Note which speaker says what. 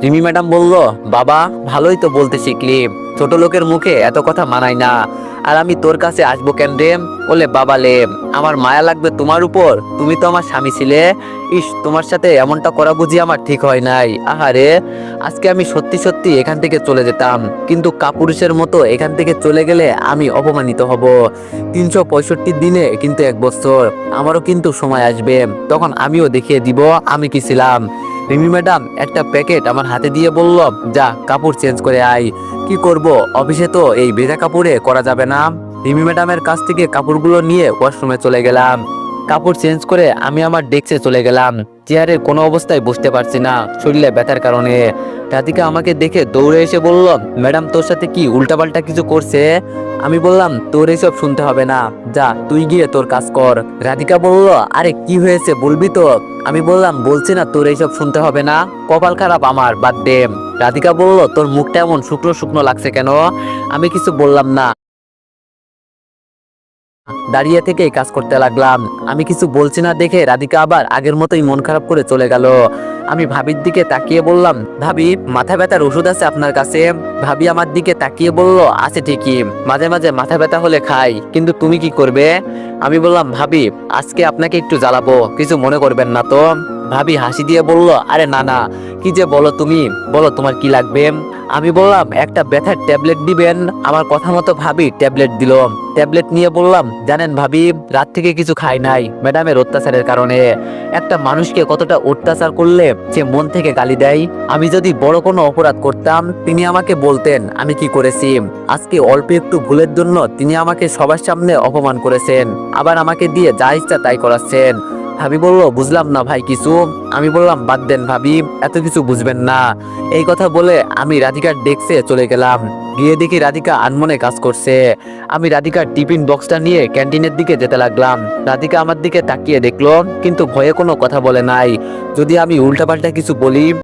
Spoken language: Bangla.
Speaker 1: রিমি ম্যাডাম বলল, বাবা ভালোই তো বলতে শিখলি, ছোট লোকের মুখে এত কথা মানায় না। আর আমি তোর কাছে আসবো কেন রে? বলে, বাবা লে, আমার মায়া লাগবে তোমার উপর, তুমি তো আমার স্বামী ছিলে। ইস, তোমার সাথে এমনটা করা বুঝি আমার ঠিক হয় নাই। আহারে, আজকে আমি সত্যি সত্যি এখান থেকে চলে যেতাম, কিন্তু কাপুরুষের মতো এখান থেকে চলে গেলে আমি অপমানিত হব। 365 দিনে কিন্তু 1 বছর, আমারও কিন্তু সময় আসবে, তখন আমিও দেখিয়ে দিব আমি কি ছিলাম। রিমি ম্যাডাম একটা প্যাকেট আমার হাতে দিয়ে বলল, যা কাপড় চেঞ্জ করে আয়। কি করব, অফিসে তো এই ভেজা কাপড়ে করা যাবে না। রিমি ম্যাডামের কাছ থেকে কাপড়গুলো নিয়ে ওয়াশরুমে চলে গেলাম। কাপড় চেঞ্জ করে আমি আমার ডেস্কে চলে গেলাম। চেয়ারে কোনো অবস্থায় বসতে পারছি না, শরীরে ব্যথার কারণে। রাধিকা আমাকে দেখে দৌড়ে এসে বলল, ম্যাডাম তোর সাথে কি উল্টাপাল্টা কিছু করছে? আমি বললাম, তোর এসব শুনতে হবে না, যা তুই গিয়ে তোর কাজ কর। রাধিকা বলল, আরে কি হয়েছে বলবি তো? আমি বললাম, বলছি না তোর এইসব শুনতে হবে না, কপাল খারাপ আমার, বাদ দে। রাধিকা বলল, তোর মুখটা এমন শুকনো শুকনো লাগছে কেন? আমি কিছু বললাম না, দাঁড়িয়ে থেকে কাজ করতে লাগলাম। আমি কিছু বলছি না দেখে রাধিকা আবার আগের মতোই মন খারাপ করে চলে গেল। আমি ভাবির দিকে তাকিয়ে বললাম, ভাবি মাথা ব্যথার ওষুধ আছে আপনার কাছে? ভাবি আমার দিকে তাকিয়ে বলল, আছে ঠিকই, মাঝে মাঝে মাথা ব্যথা হলে খাই, কিন্তু তুমি কি করবে? আমি বললাম, ভাবি আজকে আপনাকে একটু জ্বালাবো, কিছু মনে করবেন না তো? ভাবি হাসি দিয়ে বলল, আরে না না, কি যে বলো তুমি, বলো তোমার কি লাগবে? আমি বললাম, একটা ব্যথার ট্যাবলেট দিবেন। আমার কথা মতো ভাবি ট্যাবলেট দিল। ট্যাবলেট নিয়ে বললাম, জানেন ভাবি, রাত থেকে কিছু খাই নাই ম্যাডামের অত্যাচারের কারণে। একটা মানুষকে কতটা অত্যাচার করলে সে মন থেকে গালি দেয়। আমি যদি বড় কোনো অপরাধ করতাম তিনি আমাকে বলতেন আমি কি করেছি। আজকে অল্প একটু ভুলের জন্য তিনি আমাকে সবার সামনে অপমান করেছেন, আবার আমাকে দিয়ে যা ইচ্ছা তাই করাচ্ছেন। ভাবি বলল, বুঝলাম না ভাই কিছু। আমি বললাম, বাদ দেন ভাবি, এত কিছু বুঝবেন না। এই কথা বলে আমি রাধিকার ডেস্কে চলে গেলাম। গিয়ে দেখি রাধিকা আনমনে কাজ করছে। আমি রাধিকার টিফিন বক্সটা নিয়ে ক্যান্টিনের দিকে যেতে লাগলাম। রাধিকা আমার দিকে তাকিয়ে দেখলো, কিন্তু ভয়ে কোনো কথা বলে নাই। যদি আমি উল্টাপাল্টা কিছু বলি